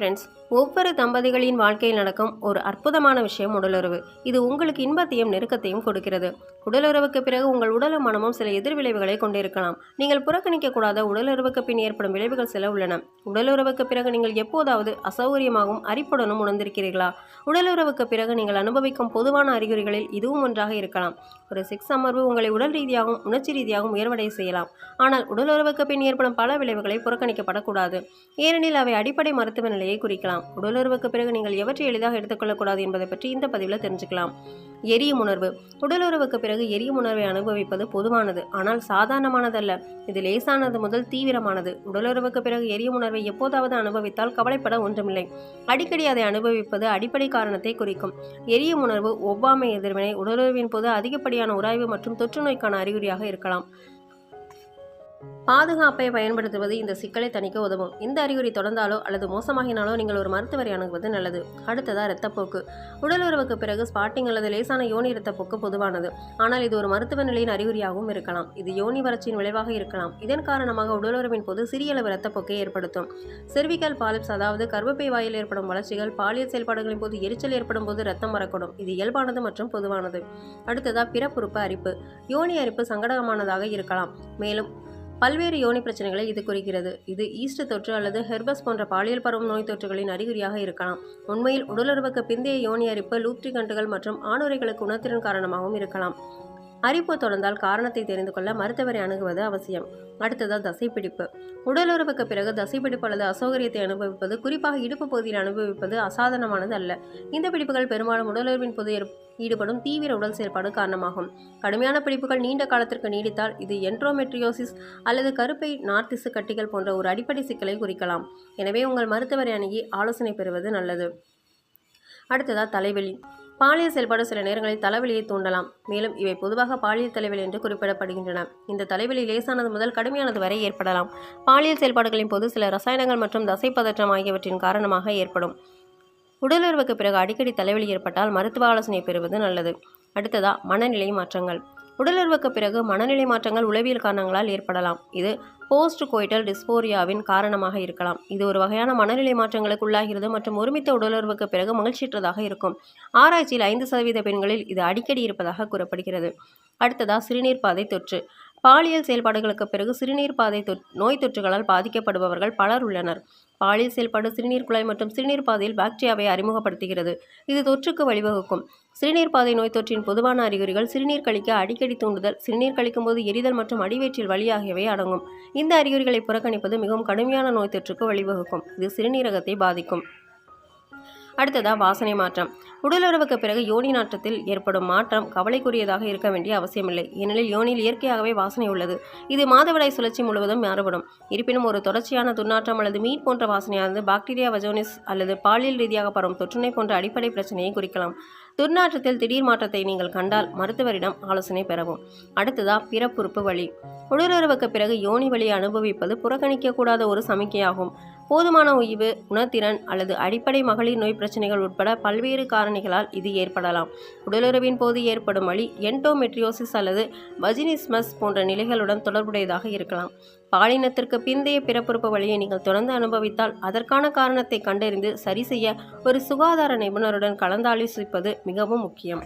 Friends, ஒவ்வொரு தம்பதிகளின் வாழ்க்கையில் நடக்கும் ஒரு அற்புதமான விஷயம் உடலுறவு. இது உங்களுக்கு இன்பத்தையும் நெருக்கத்தையும் கொடுக்கிறது. உடலுறவுக்கு பிறகு உங்கள் உடலும் மனமும் சில எதிர்விளைவுகளை கொண்டிருக்கலாம். நீங்கள் புறக்கணிக்கக்கூடாத உடலுறவுக்கு பின் ஏற்படும் விளைவுகள் சில உள்ளன. உடலுறவுக்கு பிறகு நீங்கள் எப்போதாவது அசௌகரியமாகவும் அரிப்புடனும் உணர்ந்திருக்கிறீர்களா? உடலுறவுக்கு பிறகு நீங்கள் அனுபவிக்கும் பொதுவான அறிகுறிகளில் இதுவும் ஒன்றாக இருக்கலாம். ஒரு செக்ஸ் அமர்வு உங்களை உடல் ரீதியாகவும் உணர்ச்சி ரீதியாகவும் உயர்வடைய செய்யலாம். ஆனால் உடலுறவுக்கு பின் ஏற்படும் பல விளைவுகளை புறக்கணிக்கப்படக்கூடாது. ஏனெனில் அவை அடிப்படை மருத்துவ நிலையை குறிக்கலாம். உடலுறவுக்கு பிறகு நீங்கள் எவற்றை எளிதாக எடுத்துக்கொள்ளக்கூடாது என்பதை பற்றி இந்த பதிவில் தெரிஞ்சுக்கலாம். எரியும் உணர்வு. உடலுறவுக்கு பிறகு எரியும் உணர்வை அனுபவிப்பது பொதுவானது, ஆனால் சாதாரணமானதல்ல. இது லேசானது முதல் தீவிரமானது. உடலுறவுக்கு பிறகு எரியும் உணர்வை எப்போதாவது அனுபவித்தால் கவலைப்பட ஒன்றுமில்லை. அடிக்கடி அதை அனுபவிப்பது அடிப்படை காரணத்தை குறிக்கும். எரியும் உணர்வு ஒவ்வாமை எதிர்வினை உடலுறவின் போது அதிகப்படியான உராய்வு மற்றும் தொற்று நோய்க்கான அறிகுறியாக இருக்கலாம். பாதுகாப்பை பயன்படுத்துவது இந்த சிக்கலை தணிக்க உதவும். இந்த அறிகுறி தொடர்ந்தாலோ அல்லது மோசமாகினாலோ நீங்கள் ஒரு மருத்துவரை அணுகுவது நல்லது. அடுத்ததா இரத்தப்போக்கு. உடலுறவுக்கு பிறகு ஸ்பாட்டிங் அல்லது லேசான யோனி இரத்தப்போக்கு பொதுவானது, ஆனால் இது ஒரு மருத்துவ நிலையின் அறிகுறியாகவும் இருக்கலாம். இது யோனி வறட்சியின் விளைவாக இருக்கலாம். இதன் காரணமாக உடலுறவின் போது சிறிய அளவு இரத்தப்போக்கை ஏற்படுத்தும். செர்விக்கல் பாலிப்ஸ், அதாவது கர்ப்பப்பை வாயில் ஏற்படும் வளர்ச்சிகள், பாலியல் செயல்பாடுகளின் போது எரிச்சல் ஏற்படும் போது இரத்தம் வரக்கூடும். இது இயல்பானது மற்றும் பொதுவானது. அடுத்ததா பிறப்புறுப்பு அரிப்பு. யோனி அரிப்பு சங்கடமானதாக இருக்கலாம், மேலும் பல்வேறு யோனி பிரச்சனைகளை இது குறிக்கிறது. இது ஈஸ்ட் தொற்று அல்லது ஹெர்பஸ் போன்ற பாலியல் பரவும் நோய் தொற்றுகளின் அறிகுறியாக இருக்கலாம். உண்மையில் உடலுறவுக்கு பிந்தைய யோனி அரிப்பு லூப்ரிகன்ட்டுகள் மற்றும் ஆணுரைகளுக்கு உணர்திறன் காரணமாகவும் இருக்கலாம். அரிப்பு தொடர்ந்தால் காரணத்தை தெரிந்து கொள்ள மருத்துவரை அணுகுவது அவசியம். அடுத்ததா தசைப்பிடிப்பு. உடலுறவுக்கு பிறகு தசைப்பிடிப்பு அல்லது அசௌகரியத்தை அனுபவிப்பது, குறிப்பாக இடுப்பு பகுதியில் அனுபவிப்பது அசாதாரணமானது அல்ல. இந்த பிடிப்புகள் பெரும்பாலும் உடலுறவின் போது ஈடுபடும் தீவிர உடல் செயல்பாடு காரணமாகும். கடுமையான பிடிப்புகள் நீண்ட காலத்திற்கு நீடித்தால் இது என்ட்ரோமெட்ரியோசிஸ் அல்லது கருப்பை நார்த்திசு கட்டிகள் போன்ற ஒரு அடிப்படை சிக்கலை குறிக்கலாம். எனவே உங்கள் மருத்துவரை அணுகி ஆலோசனை பெறுவது நல்லது. அடுத்ததா தலைவலி. பாலியல் செயல்பாடு சில நேரங்களில் தலைவலியை தூண்டலாம், மேலும் இவை பொதுவாக பாலியல் தலைவலி என்று குறிப்பிடப்படுகின்றன. இந்த தலைவலி லேசானது முதல் கடுமையானது வரை ஏற்படலாம். பாலியல் செயல்பாடுகளின் போது சில ரசாயனங்கள் மற்றும் தசை பதற்றம் ஆகியவற்றின் காரணமாக ஏற்படும். உடலுறவுக்கு பிறகு அடிக்கடி தலைவலி ஏற்பட்டால் மருத்துவ ஆலோசனை பெறுவது நல்லது. அடுத்ததா மனநிலை மாற்றங்கள். உடலுறவுக்கு பிறகு மனநிலை மாற்றங்கள் உளவியல் காரணங்களால் ஏற்படலாம். இது போஸ்ட் கோய்டல் டிஸ்போரியாவின் காரணமாக இருக்கலாம். இது ஒரு வகையான மனநிலை மாற்றங்களுக்கு உள்ளாகிறது மற்றும் ஒருமித்த உடலுறவுக்கு பிறகு மகிழ்ச்சியற்றதாக இருக்கும். ஆராய்ச்சியில் 5% பெண்களில் இது அடிக்கடி இருப்பதாக கூறப்படுகிறது. அடுத்ததா சிறுநீர் பாதை தொற்று. பாலியல் செயல்பாடுகளுக்கு பிறகு சிறுநீர் பாதை நோய் தொற்றுகளால் பாதிக்கப்படுபவர்கள் பலர் உள்ளனர். பாலியல் செயல்பாடு சிறுநீர் குழாய் மற்றும் சிறுநீர் பாதையில் பாக்டீரியாவை அறிமுகப்படுத்துகிறது. இது தொற்றுக்கு வழிவகுக்கும். சிறுநீர் பாதை நோய் தொற்றின் பொதுவான அறிகுறிகள் சிறுநீர் கழிக்க அடிக்கடி தூண்டுதல், சிறுநீர் கழிக்கும் போது எரிதல் மற்றும் அடிவயிற்றில் வலி ஆகியவை அடங்கும். இந்த அறிகுறிகளை புறக்கணிப்பது மிகவும் கடுமையான நோய் தொற்றுக்கு வழிவகுக்கும். இது சிறுநீரகத்தை பாதிக்கும். அடுத்ததா வாசனை மாற்றம். உடலுறவுக்கு பிறகு யோனி நாற்றத்தில் ஏற்படும் மாற்றம் கவலைக்குரியதாக இருக்க வேண்டிய அவசியமில்லை, ஏனெனில் யோனியில் இயற்கையாகவே வாசனை உள்ளது. இது மாதவிடாய் சுழற்சி முழுவதும் மாறுபடும். இருப்பினும் ஒரு தொடர்ச்சியான துர்நாற்றம் அல்லது மீட் போன்ற வாசனையானது பாக்டீரியா வஜோனிஸ் அல்லது பாலியல் ரீதியாக பரவும் தொற்றுநோய் போன்ற அடிப்படை பிரச்சனையை குறிக்கலாம். துர்நாற்றத்தில் திடீர் மாற்றத்தை நீங்கள் கண்டால் மருத்துவரிடம் ஆலோசனை பெறவும். அடுத்ததா பிறப்புறுப்பு வலி. உடலுறவுக்கு பிறகு யோனி வலியை அனுபவிப்பது புறக்கணிக்கக்கூடாத ஒரு சமிக்கையாகும். போதுமான ஓய்வு, உணர்திறன் அல்லது அடிப்படை மகளிர் நோய் பிரச்சனைகள் உட்பட பல்வேறு காரணிகளால் இது ஏற்படலாம். உடலுறவின் போது ஏற்படும் வலி என்டோமெட்ரியோசிஸ் அல்லது வஜினிஸ்மஸ் போன்ற நிலைகளுடன் தொடர்புடையதாக இருக்கலாம். பாலினத்திற்கு பிந்தைய பிறப்புறுப்பு வலியை நீங்கள் தொடர்ந்து அனுபவித்தால் அதற்கான காரணத்தை கண்டறிந்து சரி செய்ய ஒரு சுகாதார நிபுணருடன் கலந்தாலோசிப்பது மிகவும் முக்கியம்.